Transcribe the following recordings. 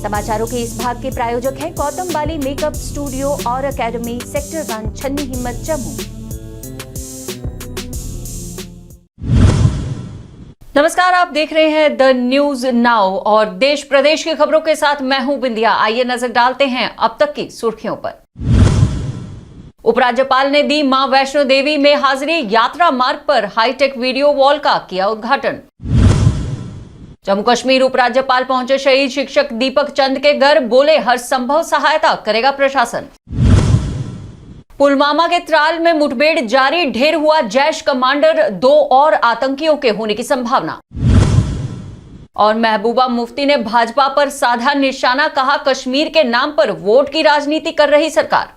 समाचारों के इस भाग के प्रायोजक हैं गौतम बाली मेकअप स्टूडियो और एकेडमी, सेक्टर 1, छन्नी हिम्मत, जम्मू। नमस्कार, आप देख रहे हैं द न्यूज नाउ और देश प्रदेश की खबरों के साथ मैं हूं बिंदिया। आइए नजर डालते हैं अब तक की सुर्खियों पर। उपराज्यपाल ने दी मां वैष्णो देवी में हाजिरी, यात्रा मार्ग पर हाईटेक वीडियो वॉल का किया उद्घाटन। जम्मू कश्मीर उपराज्यपाल पहुंचे शहीद शिक्षक दीपक चंद के घर, बोले हर संभव सहायता करेगा प्रशासन। पुलवामा के त्राल में मुठभेड़ जारी, ढेर हुआ जैश कमांडर, 2 और आतंकियों के होने की संभावना। और महबूबा मुफ्ती ने भाजपा पर साधा निशाना, कहा कश्मीर के नाम पर वोट की राजनीति कर रही सरकार।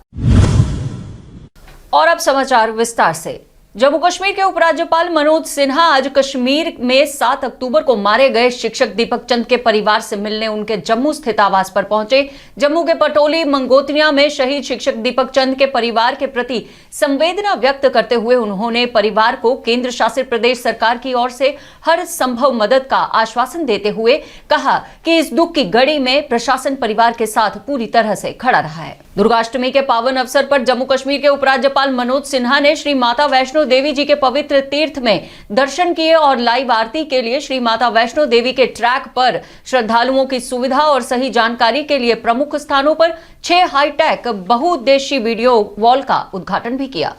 और अब समाचार विस्तार से। जम्मू कश्मीर के उपराज्यपाल मनोज सिन्हा आज कश्मीर में 7 अक्टूबर को मारे गए शिक्षक दीपक चंद के परिवार से मिलने उनके जम्मू स्थित आवास पर पहुंचे। जम्मू के पटोली मंगोत्रिया में शहीद शिक्षक दीपक चंद के परिवार के प्रति संवेदना व्यक्त करते हुए उन्होंने परिवार को केंद्र शासित प्रदेश सरकार की ओर से हर संभव मदद का आश्वासन देते हुए कहा कि इस दुख की घड़ी में प्रशासन परिवार के साथ पूरी तरह से खड़ा रहा है। दुर्गाष्टमी के पावन अवसर पर जम्मू कश्मीर के उपराज्यपाल मनोज सिन्हा ने श्री माता वैष्णो देवी जी के पवित्र तीर्थ में दर्शन किए और लाइव आरती के लिए श्री माता वैष्णो देवी के ट्रैक पर श्रद्धालुओं की सुविधा और सही जानकारी के लिए प्रमुख स्थानों पर 6 हाईटेक बहुउद्देशीय वीडियो वॉल का उद्घाटन भी किया।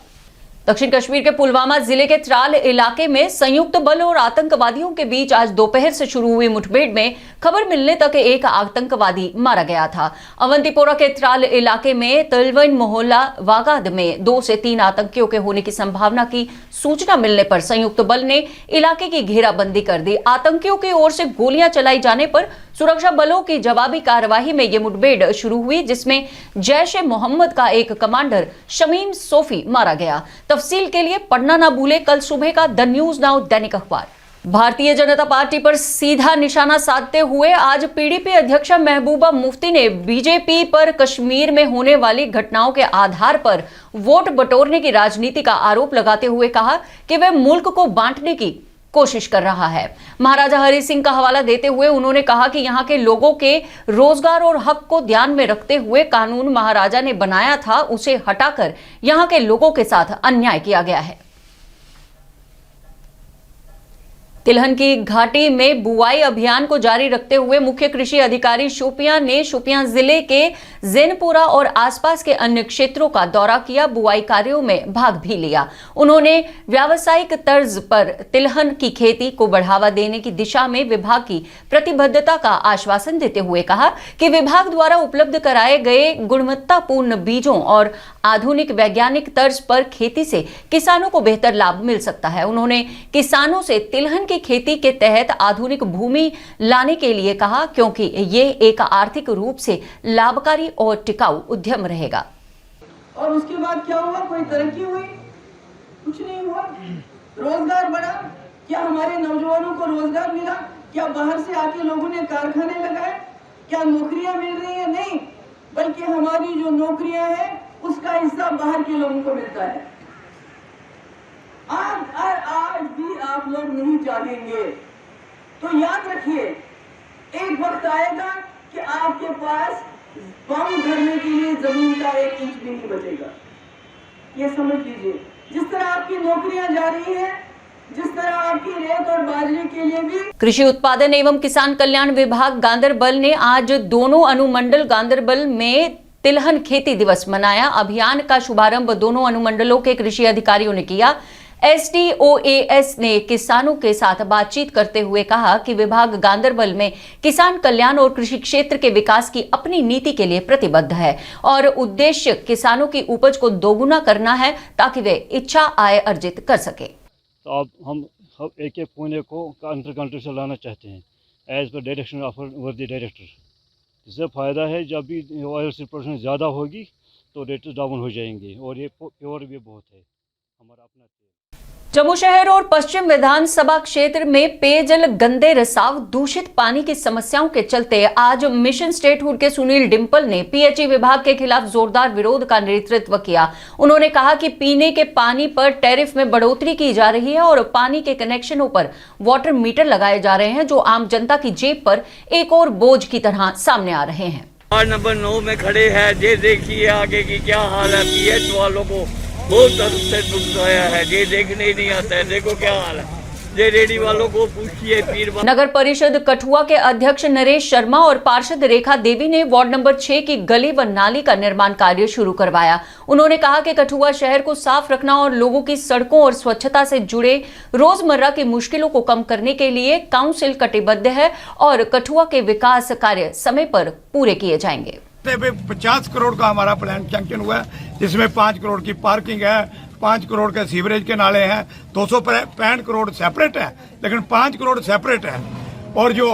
दक्षिण कश्मीर के पुलवामा जिले के त्राल इलाके में संयुक्त बल और आतंकवादियों के बीच आज दोपहर से शुरू हुई मुठभेड़ में खबर मिलने तक एक आतंकवादी मारा गया था। अवंतीपोरा के त्राल इलाके में तलवन मोहल्ला वागाद में 2 से 3 आतंकियों के होने की संभावना की सूचना मिलने पर संयुक्त बल ने इलाके की घेराबंदी कर दी। आतंकियों की ओर से गोलियां चलाई जाने पर सुरक्षा बलों की जवाबी कार्रवाई में यह मुठभेड़ शुरू हुई, जिसमें जैश-ए-मोहम्मद का एक कमांडर शमीम सोफी मारा गया। तफसील के लिए पढ़ना ना भूले कल सुबह का द न्यूज नाउ दैनिक अखबार। भारतीय जनता पार्टी पर सीधा निशाना साधते हुए आज पीडीपी अध्यक्ष महबूबा मुफ्ती ने बीजेपी पर कश्मीर में होने वाली घटनाओं के आधार पर वोट बटोरने की राजनीति का आरोप लगाते हुए कहा कि वह मुल्क को बांटने की कोशिश कर रहा है। महाराजा हरि सिंह का हवाला देते हुए उन्होंने कहा कि यहां के लोगों के रोजगार और हक को ध्यान में रखते हुए कानून महाराजा ने बनाया था, उसे हटाकर यहां के लोगों के साथ अन्याय किया गया है। तिलहन की घाटी में बुआई अभियान को जारी रखते हुए मुख्य कृषि अधिकारी शोपियां ने शोपियां जिले के जैनपुरा और आसपास के अन्य क्षेत्रों का दौरा किया, बुआई कार्यों में भाग भी लिया। उन्होंने व्यावसायिक तर्ज पर तिलहन की खेती को बढ़ावा देने की दिशा में विभाग की प्रतिबद्धता का आश्वासन देते हुए कहा कि विभाग द्वारा उपलब्ध कराए गए गुणवत्तापूर्ण बीजों और आधुनिक वैज्ञानिक तर्ज पर खेती से किसानों को बेहतर लाभ मिल सकता है। उन्होंने किसानों से तिलहन की खेती के तहत आधुनिक भूमि लाने के लिए कहा, क्योंकि ये एक आर्थिक रूप से लाभकारी और टिकाऊ उद्यम रहेगा। और उसके बाद क्या हुआ? कोई तरक्की हुई? कुछ नहीं हुआ। रोजगार बढ़ा? क्या हमारे नौजवानों को रोजगार मिला? क्या बाहर से आके लोगों ने कारखाने लगाए? क्या नौकरियां मिल रही है? नहीं, बल्कि हमारी जो नौकरियां हैं उसका हिस्सा बाहर के लोगों को मिलता है। आज भी आप लोग नहीं जागेंगे तो याद रखिए, एक वक्त आएगा कि आपके पास पांव धरने के लिए जमीन का 1 इंच भी नहीं बचेगा। ये समझ लीजिए। जिस तरह आपकी नौकरियां जा रही हैं, जिस तरह आपकी रेत और बाजरे के लिए भी। कृषि उत्पादन एवं किसान कल्याण विभाग गांधरबल ने आज दोनों अनुमंडल गांधरबल में तिलहन खेती दिवस मनाया। अभियान का शुभारंभ दोनों अनुमंडलों के कृषि अधिकारियों ने किया। SDOAS ने किसानों के साथ बातचीत करते हुए कहा कि विभाग गांधरबल में किसान कल्याण और कृषि क्षेत्र के विकास की अपनी नीति के लिए प्रतिबद्ध है और उद्देश्य किसानों की उपज को दोगुना करना है ताकि वे इच्छा आय अर्जित कर सके। तो अब हम एक पुणे को अंतर कंट्री से लाना चाहते हैं एज पर डायरेक्शन ऑफ वर्दी डायरेक्टर। इससे फ़ायदा है, जब भी ऑयल से प्रोडक्शन ज़्यादा होगी तो रेट्स डाउन हो जाएंगे और ये प्योर भी बहुत है हमारा अपना तेल। जम्मू शहर और पश्चिम विधानसभा क्षेत्र में पेयजल गंदे रिसाव दूषित पानी की समस्याओं के चलते आज मिशन स्टेटहुड के सुनील डिंपल ने पीएचई विभाग के खिलाफ जोरदार विरोध का नेतृत्व किया। उन्होंने कहा कि पीने के पानी पर टैरिफ में बढ़ोतरी की जा रही है और पानी के कनेक्शनों पर वाटर मीटर लगाए जा रहे हैं जो आम जनता की जेब पर एक और बोझ की तरह सामने आ रहे हैं। वार्ड नंबर 9 में खड़े हैं, ये देखिए आगे की क्या हाल है। पीएच वालों को बहुत दर्द से दुखाया है, ये देखने ही नहीं आता है। देखो क्या हाल है, ये रेडी वालों को पूछिए। पीर नगर परिषद कठुआ के अध्यक्ष नरेश शर्मा और पार्षद रेखा देवी ने वार्ड नंबर 6 की गली व नाली का निर्माण कार्य शुरू करवाया। उन्होंने कहा कि कठुआ शहर को साफ रखना और लोगों की सड़कों और स्वच्छता से जुड़े रोजमर्रा की मुश्किलों को कम करने के लिए काउंसिल कटिबद्ध है और कठुआ के विकास कार्य समय पर पूरे किए जाएंगे। 50 करोड़ का हमारा प्लान सैंक्शन हुआ है, जिसमें 5 करोड़ की पार्किंग है, 5 करोड़ के सीवरेज के नाले हैं, 265 करोड़ सेपरेट है, लेकिन 5 करोड़ सेपरेट है। और जो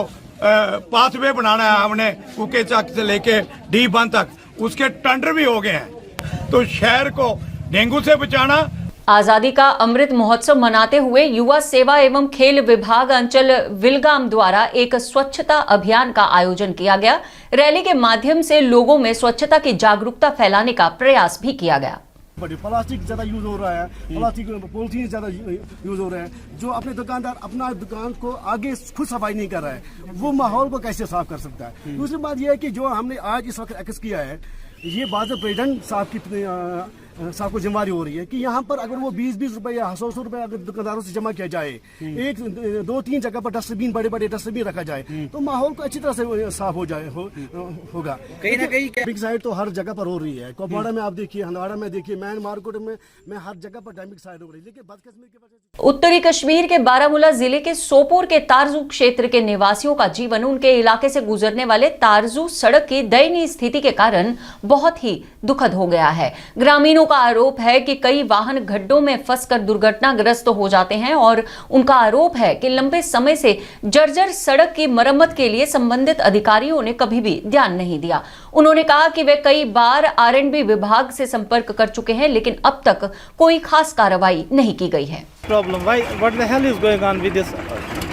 पाथवे बनाना है हमने कुके चक से लेके डी बन तक, उसके टेंडर भी हो गए हैं। तो शहर को डेंगू से बचाना। आजादी का अमृत महोत्सव मनाते हुए युवा सेवा एवं खेल विभाग अंचल विलगाम द्वारा एक स्वच्छता अभियान का आयोजन किया गया। रैली के माध्यम से लोगों में स्वच्छता की जागरूकता फैलाने का प्रयास भी किया गया। प्लास्टिक ज्यादा यूज हो रहा है, प्लास्टिक पॉलिथीन ज्यादा यूज हो रहे हैं। जो अपने दुकानदार अपना दुकान को आगे खुद सफाई नहीं कर रहा है, वो माहौल को कैसे साफ कर सकता है। दूसरी बात यह है कि जो हमने आज इस वक्त एक्स किया है, ये बात प्रेसिडेंट साहब की साहब को जिम्मेदारी हो रही है कि यहाँ पर अगर वो 20-20 रुपए या 100 रुपए अगर दुकानदारों से जमा किया जाए, 1-2-3 जगह पर डस्टबिन, बड़े डस्टबिन रखा जाए, तो माहौल को अच्छी तरह से साफ हो जाए होगा। कहीं ना कहीं बिग साइड तो हर जगह पर हो रही है। कुपवाड़ा में आप देखिए, हंदवाड़ा में देखिए, मैन मार्केट में हर जगह पर डैमिक साइड हो रही है। लेकिन बदकिस्मती की वजह से उत्तरी कश्मीर के बारामूला जिले के सोपोर के तारजू क्षेत्र के निवासियों का जीवन उनके इलाके से गुजरने वाले तारजू सड़क की दयनीय स्थिति के कारण बहुत ही दुखद हो गया है। ग्रामीणों का आरोप है कि कई वाहन गड्ढों में फंसकर दुर्घटनाग्रस्त हो जाते हैं और उनका आरोप है कि लंबे समय से जर्जर सड़क की मरम्मत के लिए संबंधित अधिकारियों ने कभी भी ध्यान नहीं दिया। उन्होंने कहा कि वे कई बार आरएंडबी विभाग से संपर्क कर चुके हैं, लेकिन अब तक कोई खास कार्रवाई नहीं की गई है। Problem. What the hell is going on with this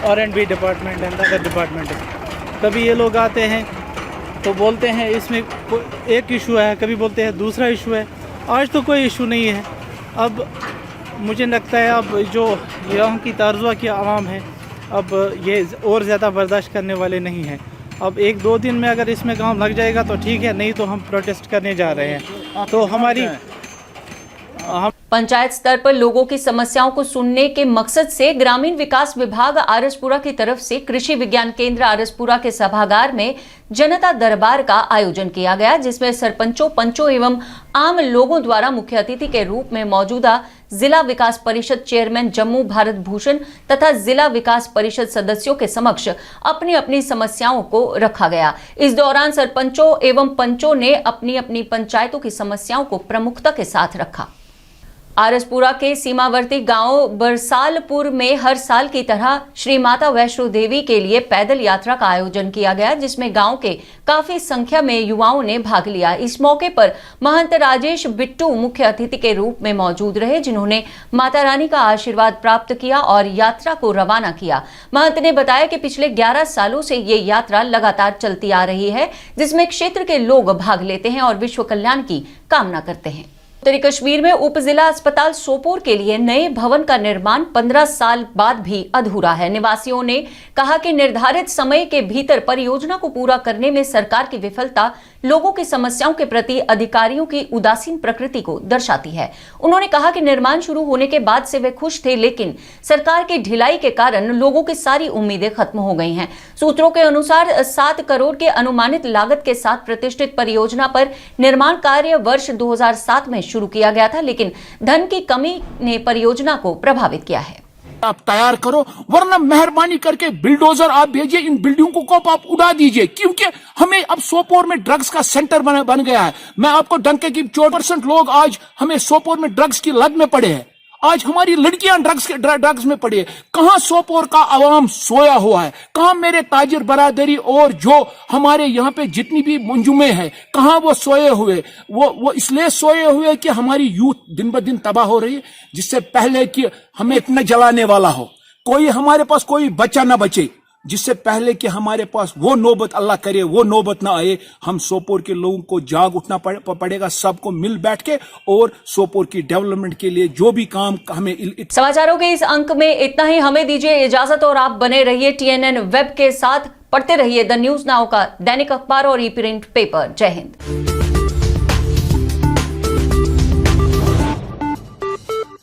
R&B department and other department? कभी ये लोग आते हैं तो बोलते हैं इसमें एक इशू है, कभी बोलते हैं दूसरा इशू है। आज तो कोई इशू नहीं है। अब मुझे लगता है अब जो यहाँ की तारजुआ की आवाम है, अब ये और ज़्यादा बर्दाश्त करने वाले नहीं हैं। अब 1-2 दिन में अगर इसमें काम लग जाएगा तो ठीक है, नहीं तो हम प्रोटेस्ट करने जा रहे हैं। तो हमारी पंचायत स्तर पर लोगों की समस्याओं को सुनने के मकसद से ग्रामीण विकास विभाग आरसपुरा की तरफ से कृषि विज्ञान केंद्र आरसपुरा के सभागार में जनता दरबार का आयोजन किया गया, जिसमें सरपंचों, पंचों एवं आम लोगों द्वारा मुख्य अतिथि के रूप में मौजूदा जिला विकास परिषद चेयरमैन जम्मू भारत भूषण तथा जिला विकास परिषद सदस्यों के समक्ष अपनी अपनी समस्याओं को रखा गया। इस दौरान सरपंचों एवं पंचों ने अपनी अपनी पंचायतों की समस्याओं को प्रमुखता के साथ रखा। आरसपुरा के सीमावर्ती गांव बरसालपुर में हर साल की तरह श्री माता वैष्णो देवी के लिए पैदल यात्रा का आयोजन किया गया, जिसमें गांव के काफी संख्या में युवाओं ने भाग लिया। इस मौके पर महंत राजेश बिट्टू मुख्य अतिथि के रूप में मौजूद रहे, जिन्होंने माता रानी का आशीर्वाद प्राप्त किया और यात्रा को रवाना किया। महंत ने बताया कि पिछले 11 सालों से ये यात्रा लगातार चलती आ रही है, जिसमें क्षेत्र के लोग भाग लेते हैं और विश्व कल्याण की कामना करते हैं। उत्तरी कश्मीर में उप जिला अस्पताल सोपोर के लिए नए भवन का निर्माण 15 साल बाद भी अधूरा है। निवासियों ने कहा कि निर्धारित समय के भीतर परियोजना को पूरा करने में सरकार की विफलता लोगों की समस्याओं के प्रति अधिकारियों की उदासीन प्रकृति को दर्शाती है। उन्होंने कहा कि निर्माण शुरू होने के बाद से वे खुश थे, लेकिन सरकार की ढिलाई के कारण लोगों की सारी उम्मीदें खत्म हो गई हैं। सूत्रों के अनुसार 7 करोड़ के अनुमानित लागत के साथ प्रतिष्ठित परियोजना पर निर्माण कार्य वर्ष 2007 में शुरू किया गया था, लेकिन धन की कमी ने परियोजना को प्रभावित किया है। आप तैयार करो, वरना मेहरबानी करके बिल्डोजर आप भेजिए, इन बिल्डिंगों को आप उड़ा दीजिए, क्योंकि हमें अब सोपोर में ड्रग्स का सेंटर बन गया है। मैं आपको डंके की 4% लोग आज हमें सोपोर में ड्रग्स की लत में पड़े हैं। आज हमारी लड़कियां ड्रग्स में पड़ी है। कहां सोपोर का आवाम सोया हुआ है? कहां मेरे ताजिर बरादरी और जो हमारे यहाँ पे जितनी भी मंजुमे हैं, कहां वो सोए हुए? वो इसलिए सोए हुए कि हमारी यूथ दिन ब दिन तबाह हो रही है। जिससे पहले कि हमें इतना जलाने वाला हो, कोई हमारे पास कोई बच्चा ना बचे, जिससे पहले कि हमारे पास वो नौबत, अल्लाह करे वो नौबत ना आए, हम सोपोर के लोगों को जाग उठना पड़ेगा, सबको मिल बैठ के, और सोपोर की डेवलपमेंट के लिए जो भी काम हमें। समाचारों के इस अंक में इतना ही। हमें दीजिए इजाजत और आप बने रहिए TNN वेब के साथ। पढ़ते रहिए द न्यूज नाउ का दैनिक अखबार और ई प्रिंट पेपर। जय हिंद।